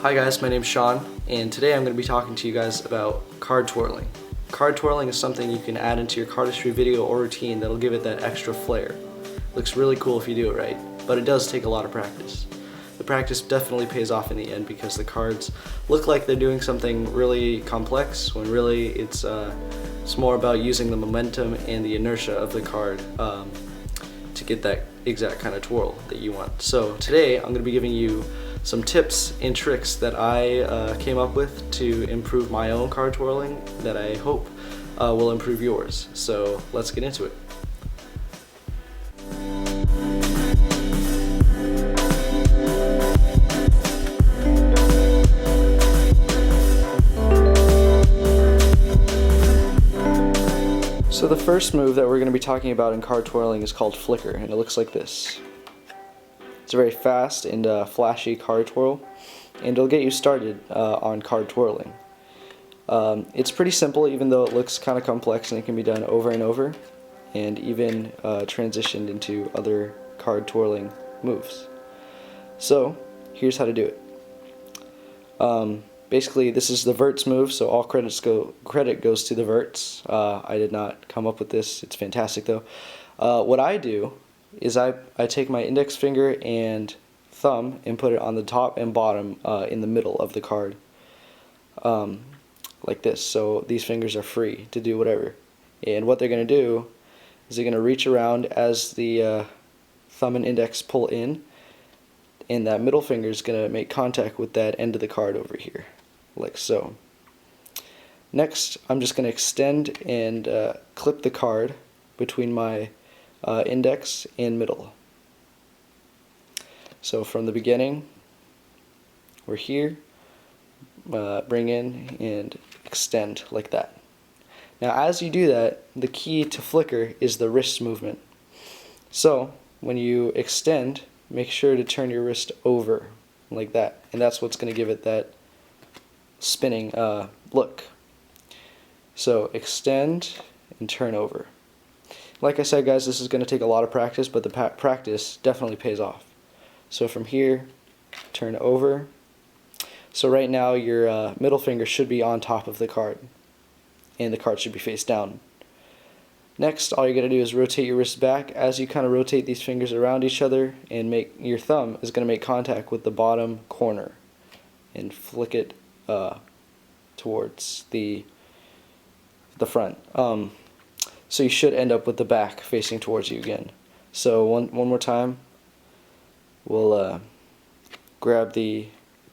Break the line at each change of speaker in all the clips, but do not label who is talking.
Hi guys, my name's Sean, and today I'm going to be talking to you guys about card twirling. Card twirling is something you can add into your cardistry video or routine that'll give it that extra flair. Looks really cool if you do it right, but it does take a lot of practice. The practice definitely pays off in the end because the cards look like they're doing something really complex when really it's more about using the momentum and the inertia of the card to get that exact kind of twirl that you want. So today I'm going to be giving you some tips and tricks that I came up with to improve my own card twirling that I hope will improve yours. So let's get into it. So the first move that we're going to be talking about in card twirling is called flicker, and it looks like this. It's a very fast and flashy card twirl, and it'll get you started on card twirling. It's pretty simple, even though it looks kind of complex, and it can be done over and over, and even transitioned into other card twirling moves. So here's how to do it. Basically, this is the verts move, so all credit goes to the verts. I did not come up with this. It's fantastic though. What I do is I take my index finger and thumb and put it on the top and bottom in the middle of the card, like this. So these fingers are free to do whatever. And what they're going to do is they're going to reach around as the thumb and index pull in, and that middle finger is going to make contact with that end of the card over here, like so. Next, I'm just going to extend and clip the card between my index and middle. So from the beginning, we're here, bring in and extend like that. Now as you do that, the key to flicker is the wrist movement. So when you extend, make sure to turn your wrist over like that, and that's what's going to give it that spinning look. So extend and turn over. Like I said, guys, this is going to take a lot of practice, but the practice definitely pays off. So from here, turn over. So right now your middle finger should be on top of the card, and the card should be face down. Next, all you're going to do is rotate your wrist back as you kind of rotate these fingers around each other, and your thumb is going to make contact with the bottom corner and flick it towards the front. So you should end up with the back facing towards you again. So one more time, we'll grab the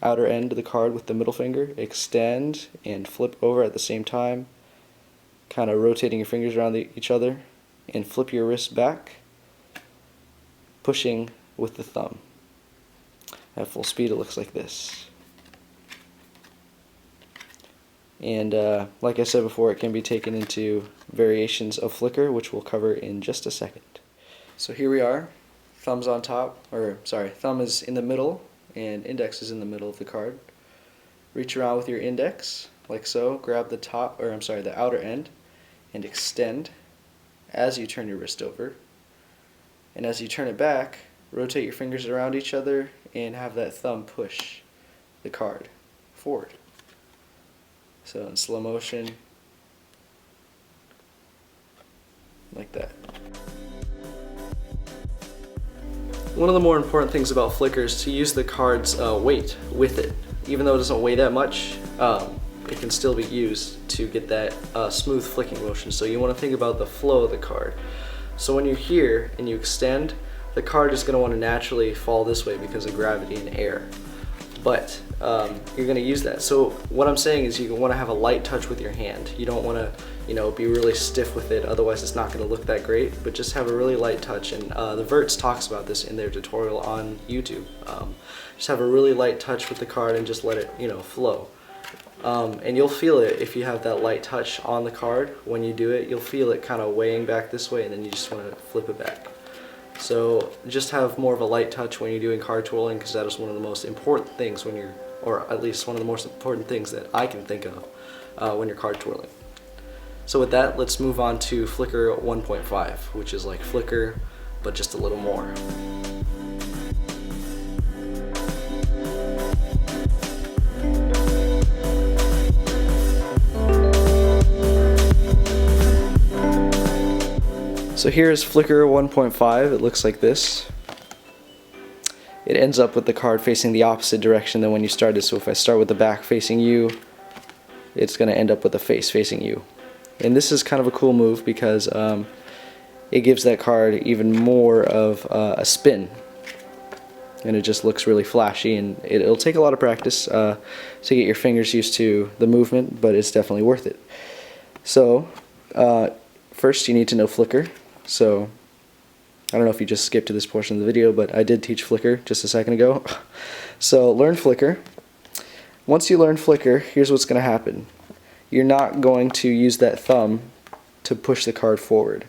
outer end of the card with the middle finger, extend and flip over at the same time, kind of rotating your fingers around each other, and flip your wrist back, pushing with the thumb. At full speed it looks like this. And like I said before, it can be taken into variations of flicker, which we'll cover in just a second. So here we are, thumb's on top, or sorry, thumb is in the middle and index is in the middle of the card. Reach around with your index, like so, grab the the outer end, and extend as you turn your wrist over. And as you turn it back, rotate your fingers around each other and have that thumb push the card forward. So in slow motion, like that. One of the more important things about flicker is to use the card's weight with it. Even though it doesn't weigh that much, it can still be used to get that smooth flicking motion. So you want to think about the flow of the card. So when you're here and you extend, the card is going to want to naturally fall this way because of gravity and air. But you're going to use that. So what I'm saying is you want to have a light touch with your hand. You don't want to, be really stiff with it, otherwise it's not going to look that great, but just have a really light touch. And the Verts talks about this in their tutorial on YouTube. Just have a really light touch with the card and just let it, flow. And you'll feel it if you have that light touch on the card. When you do it, you'll feel it kind of weighing back this way, and then you just want to flip it back. So just have more of a light touch when you're doing card twirling, because that is one of the most important things when you're, or at least one of the most important things that I can think of when you're card twirling. So with that, let's move on to Flicker 1.5, which is like Flicker, but just a little more. So here is Flicker 1.5. It looks like this. It ends up with the card facing the opposite direction than when you started. So if I start with the back facing you, it's going to end up with the face facing you. And this is kind of a cool move because it gives that card even more of a spin. And it just looks really flashy, and it'll take a lot of practice to get your fingers used to the movement, but it's definitely worth it. So first you need to know Flicker. So I don't know if you just skipped to this portion of the video, but I did teach Flicker just a second ago. So learn Flicker. Once you learn Flicker, here's what's going to happen. You're not going to use that thumb to push the card forward.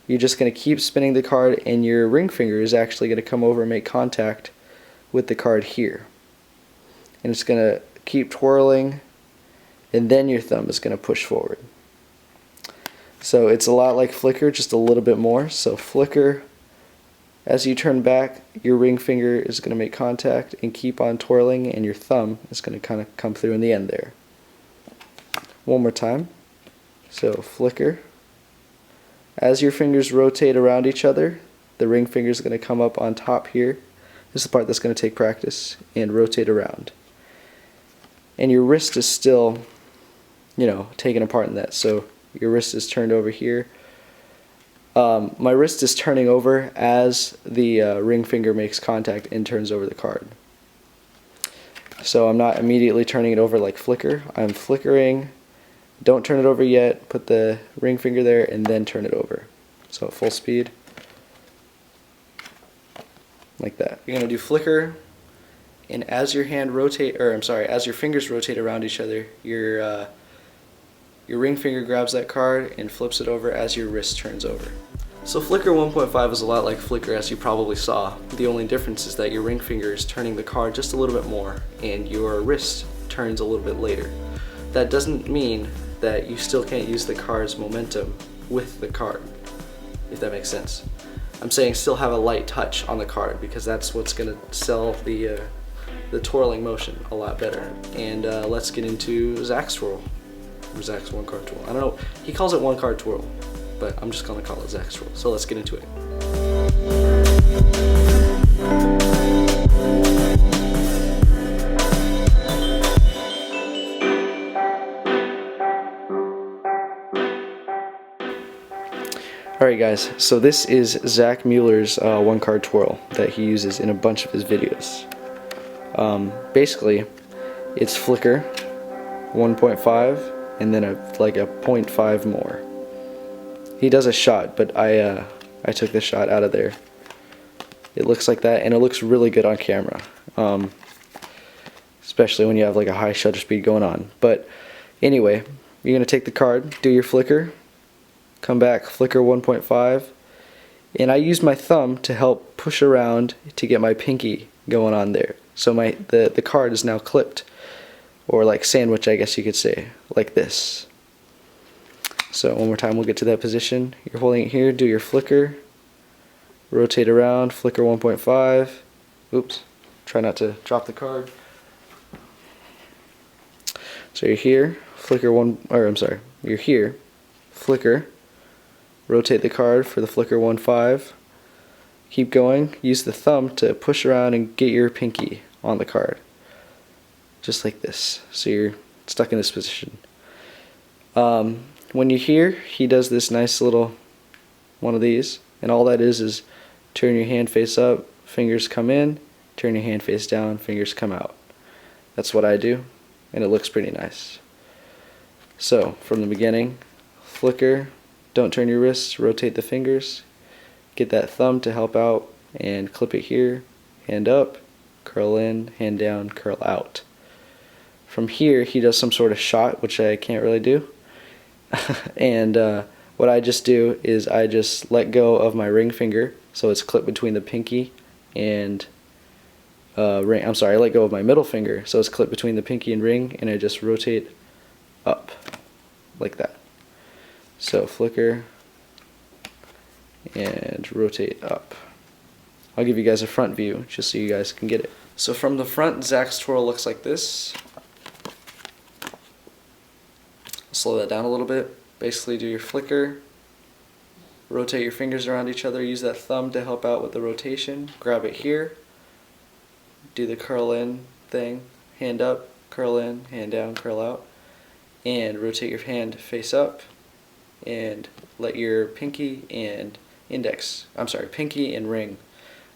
You're just going to keep spinning the card, and your ring finger is actually going to come over and make contact with the card here. And it's going to keep twirling, and then your thumb is going to push forward. So it's a lot like Flicker, just a little bit more. So Flicker, as you turn back, your ring finger is going to make contact and keep on twirling, and your thumb is going to kind of come through in the end there. One more time. So Flicker. As your fingers rotate around each other, the ring finger is going to come up on top here. This is the part that's going to take practice, and rotate around. And your wrist is still, taken apart in that. So your wrist is turned over here. My wrist is turning over as the ring finger makes contact and turns over the card. So I'm not immediately turning it over like Flicker. I'm flickering. Don't turn it over yet. Put the ring finger there and then turn it over. So at full speed, like that. You're gonna do Flicker, and as your as your fingers rotate around each other, your ring finger grabs that card and flips it over as your wrist turns over. So Flicker 1.5 is a lot like Flicker, as you probably saw. The only difference is that your ring finger is turning the card just a little bit more, and your wrist turns a little bit later. That doesn't mean that you still can't use the card's momentum with the card, if that makes sense. I'm saying still have a light touch on the card, because that's what's going to sell the twirling motion a lot better. And let's get into Zach's twirl, or Zach's one card twirl. I don't know, he calls it one card twirl, but I'm just going to call it Zach's twirl. So let's get into it. Alright guys, so this is Zach Mueller's one card twirl that he uses in a bunch of his videos. Basically, it's Flicker 1.5 and then like a 0.5 more. He does a shot, but I took the shot out of there. It looks like that, and it looks really good on camera, especially when you have like a high shutter speed going on. But anyway, you're going to take the card, do your Flicker, come back, Flicker 1.5, and I use my thumb to help push around to get my pinky going on there. So the card is now clipped, or like sandwich, I guess you could say, like this. So one more time, we'll get to that position. You're holding it here, do your Flicker, rotate around, Flicker 1.5. Oops, try not to drop the card. So you're here, you're here, Flicker, rotate the card for the Flicker 1.5. Keep going, use the thumb to push around and get your pinky on the card. Just like this. So you're stuck in this position. When you're here, he does this nice little one of these, and all that is turn your hand face up, fingers come in, turn your hand face down, fingers come out. That's what I do, and it looks pretty nice. So from the beginning, Flicker, don't turn your wrists, rotate the fingers, get that thumb to help out, and clip it here, hand up, curl in, hand down, curl out. From here, he does some sort of shot, which I can't really do. And what I just do is I just let go of my ring finger, so it's clipped between the pinky and ring. I'm sorry, I let go of my middle finger, so it's clipped between the pinky and ring, and I just rotate up like that. So Flicker and rotate up. I'll give you guys a front view just so you guys can get it. So from the front, Zach's twirl looks like this. Slow that down a little bit. Basically do your Flicker, rotate your fingers around each other, use that thumb to help out with the rotation, grab it here, do the curl in thing, hand up, curl in, hand down, curl out, and rotate your hand face up, and let your pinky and pinky and ring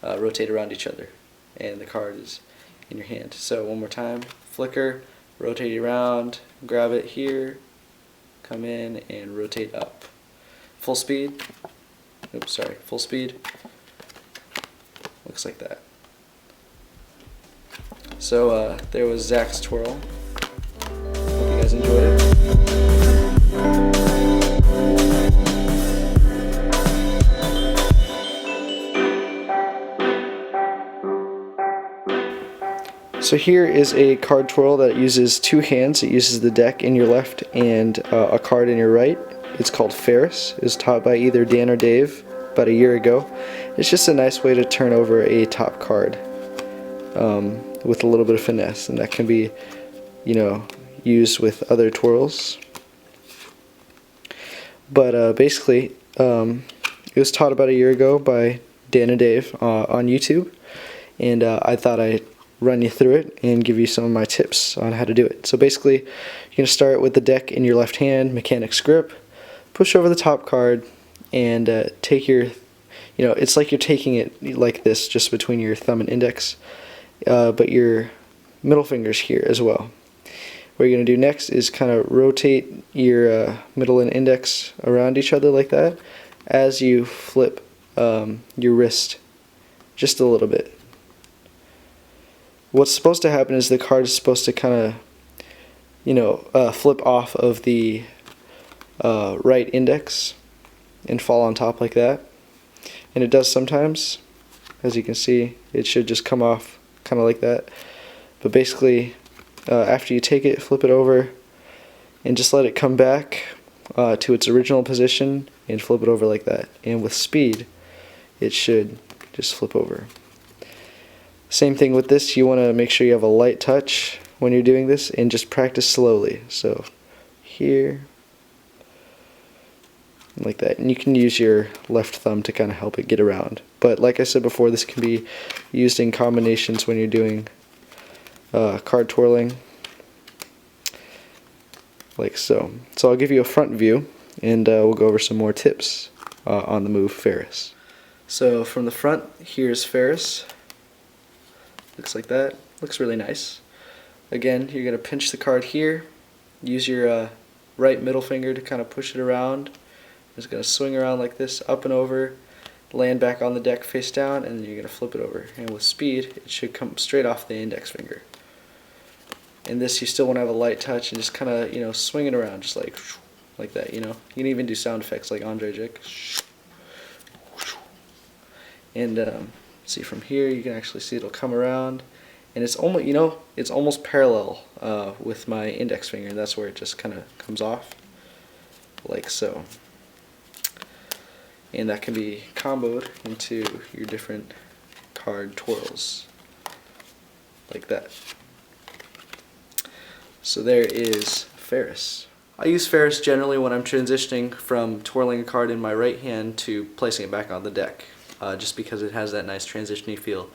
rotate around each other, and the card is in your hand. So one more time, flicker, rotate it around, grab it here, come in and rotate up. Full speed, full speed, looks like that. So there was Zach's twirl. Hope you guys enjoyed it. So here is a card twirl that uses two hands. It uses the deck in your left and a card in your right. It's called Ferris. It was taught by either Dan or Dave about a year ago. It's just a nice way to turn over a top card with a little bit of finesse, and that can be, used with other twirls. But basically, it was taught about a year ago by Dan and Dave on YouTube, and I thought I'd run you through it and give you some of my tips on how to do it. So basically, you're going to start with the deck in your left hand, mechanics grip, push over the top card, and take your, it's like you're taking it like this, just between your thumb and index, but your middle finger's here as well. What you're going to do next is kind of rotate your middle and index around each other like that as you flip your wrist just a little bit. What's supposed to happen is the card is supposed to kind of, flip off of the right index and fall on top like that. And it does sometimes. As you can see, it should just come off kind of like that. But basically, after you take it, flip it over and just let it come back to its original position and flip it over like that. And with speed, it should just flip over. Same thing with this, you want to make sure you have a light touch when you're doing this and just practice slowly. So here, like that. And you can use your left thumb to kind of help it get around. But like I said before, this can be used in combinations when you're doing card twirling, like so. So I'll give you a front view, and we'll go over some more tips on the move Ferris. So from the front, here's Ferris. Looks like that. Looks really nice. Again, you're going to pinch the card here. Use your right middle finger to kind of push it around. It's going to swing around like this, up and over, land back on the deck face down, and then you're going to flip it over. And with speed, it should come straight off the index finger. In this, you still want to have a light touch and just kind of, swing it around, just like that, You can even do sound effects like Andre Jick. And see, from here you can actually see it'll come around, and it's almost it's almost parallel with my index finger, and that's where it just kind of comes off like so. And that can be comboed into your different card twirls like that. So there is Ferris. I use Ferris generally when I'm transitioning from twirling a card in my right hand to placing it back on the deck. Just because it has that nice transition-y feel.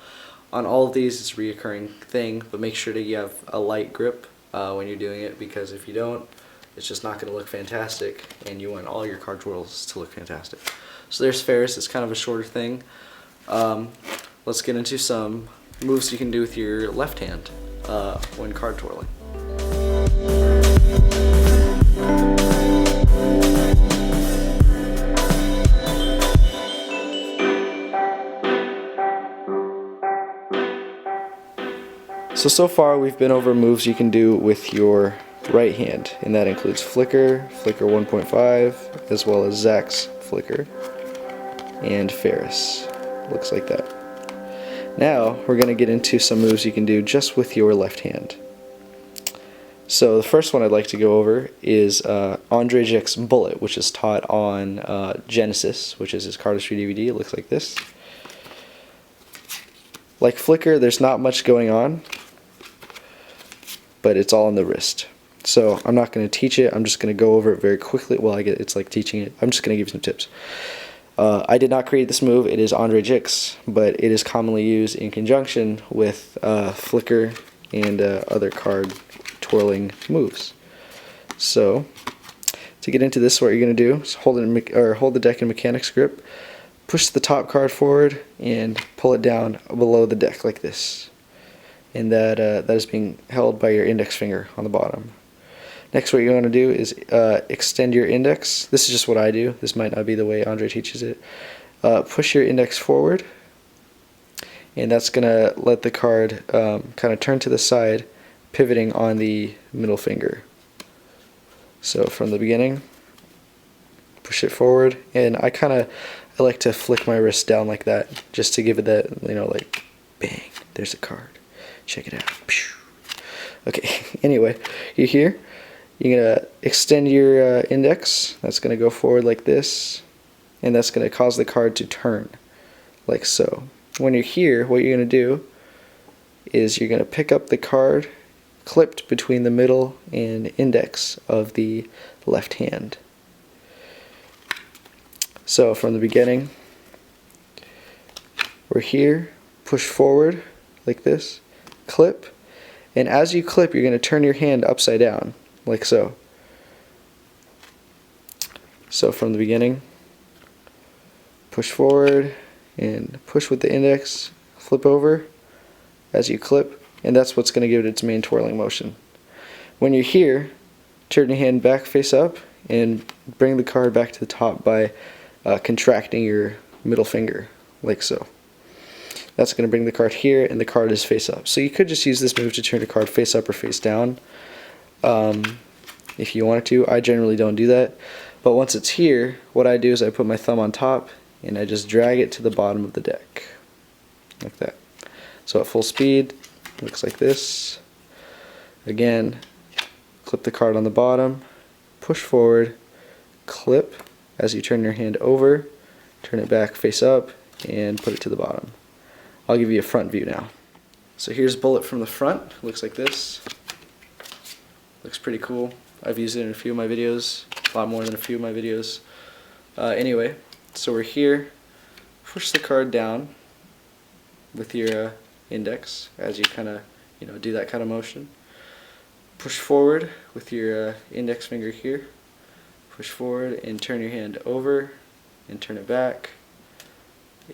On all of these, it's a reoccurring thing, but make sure that you have a light grip when you're doing it, because if you don't, it's just not going to look fantastic, and you want all your card twirls to look fantastic. So there's Ferris. It's kind of a shorter thing. Let's get into some moves you can do with your left hand when card twirling. So far we've been over moves you can do with your right hand, and that includes flicker, flicker 1.5, as well as Zach's flicker, and Ferris. Looks like that. Now we're going to get into some moves you can do just with your left hand. So the first one I'd like to go over is Andre Jick's Bullet, which is taught on Genesis, which is his cardistry DVD. It looks like this. Like flicker, there's not much going on, but it's all in the wrist. So I'm not going to teach it, I'm just going to go over it very quickly. Well, it's like teaching it. I'm just going to give you some tips. I did not create this move, it is Andre Jix, but it is commonly used in conjunction with flicker and other card twirling moves. So, to get into this, what you're going to do is hold the deck in mechanics grip, push the top card forward, and pull it down below the deck like this. And that is being held by your index finger on the bottom. Next, what you want to do is extend your index. This is just what I do. This might not be the way Andre teaches it. Push your index forward, and that's going to let the card kind of turn to the side, pivoting on the middle finger. So from the beginning, push it forward, and I like to flick my wrist down like that, just to give it that, like, bang, there's a card. Check it out. Okay, anyway, you're here. You're going to extend your index. That's going to go forward like this, and that's going to cause the card to turn, like so. When you're here, what you're going to do is you're going to pick up the card clipped between the middle and index of the left hand. So from the beginning, we're here, push forward like this, clip, and as you clip, you're going to turn your hand upside down, like so. So from the beginning, push forward and push with the index, flip over as you clip, and that's what's going to give it its main twirling motion. When you're here, turn your hand back face up and bring the card back to the top by contracting your middle finger, like so. That's going to bring the card here, and the card is face up. So you could just use this move to turn the card face up or face down if you wanted to. I generally don't do that. But once it's here, what I do is I put my thumb on top, and I just drag it to the bottom of the deck, like that. So at full speed, it looks like this. Again, clip the card on the bottom, push forward, clip as you turn your hand over, turn it back face up, and put it to the bottom. I'll give you a front view now. So here's Bullet from the front. Looks like this. Looks pretty cool. I've used it in a few of my videos, a lot more than a few of my videos. Anyway, so we're here. Push the card down with your index as you kind of, do that kind of motion. Push forward with your index finger here. Push forward and turn your hand over and turn it back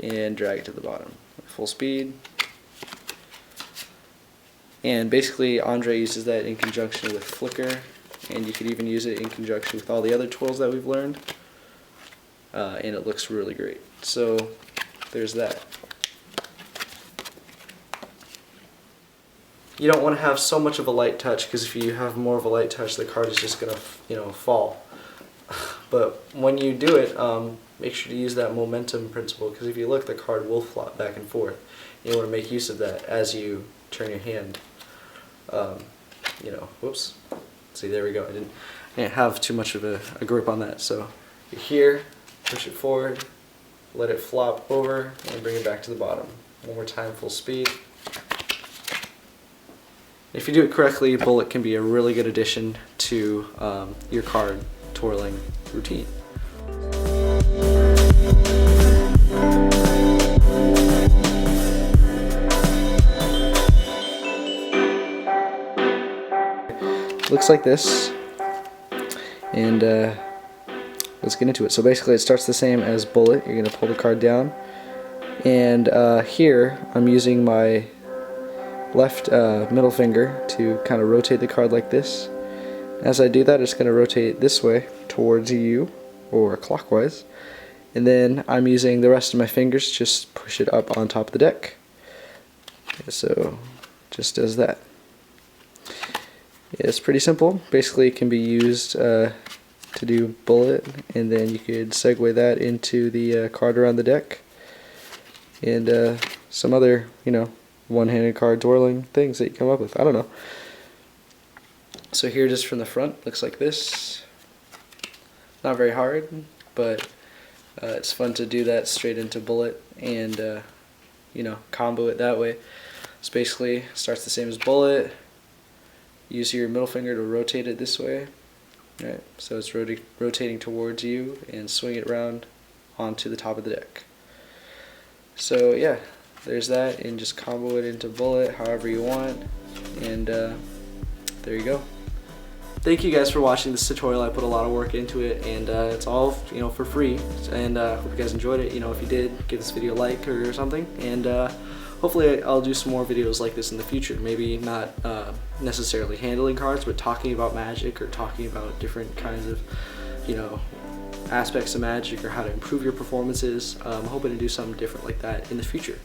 and drag it to the bottom. Full speed. And basically Andre uses that in conjunction with flicker, and you could even use it in conjunction with all the other twirls that we've learned, and it looks really great. So there's that. You don't want to have so much of a light touch, because if you have more of a light touch, the card is just going to fall. But when you do it, make sure to use that momentum principle, because if you look, the card will flop back and forth. You want to make use of that as you turn your hand. Whoops. See, there we go. I didn't have too much of a grip on that. So you're here, push it forward, let it flop over, and bring it back to the bottom. One more time, full speed. If you do it correctly, Bullet can be a really good addition to your card twirling routine. Looks like this, and let's get into it. So basically it starts the same as Bullet. You're going to pull the card down, and here I'm using my left middle finger to kind of rotate the card like this. As I do that, it's going to rotate this way towards you, or clockwise, and then I'm using the rest of my fingers to just push it up on top of the deck. So just does that. It's pretty simple. Basically it can be used to do Bullet, and then you could segue that into the card around the deck, and some other, one-handed card twirling things that you come up with. I don't know. So here, just from the front, looks like this. Not very hard, but it's fun to do that straight into Bullet and combo it that way. So basically starts the same as Bullet. Use your middle finger to rotate it this way. Right, so it's rotating towards you, and swing it around onto the top of the deck. So yeah, there's that, and just combo it into bullet however you want, and there you go. Thank you guys for watching this tutorial. I put a lot of work into it, and it's all for free, and hope you guys enjoyed it. If you did, give this video a like or something, and hopefully I'll do some more videos like this in the future. Maybe not necessarily handling cards, but talking about Magic or talking about different kinds of aspects of Magic or how to improve your performances. I'm hoping to do something different like that in the future.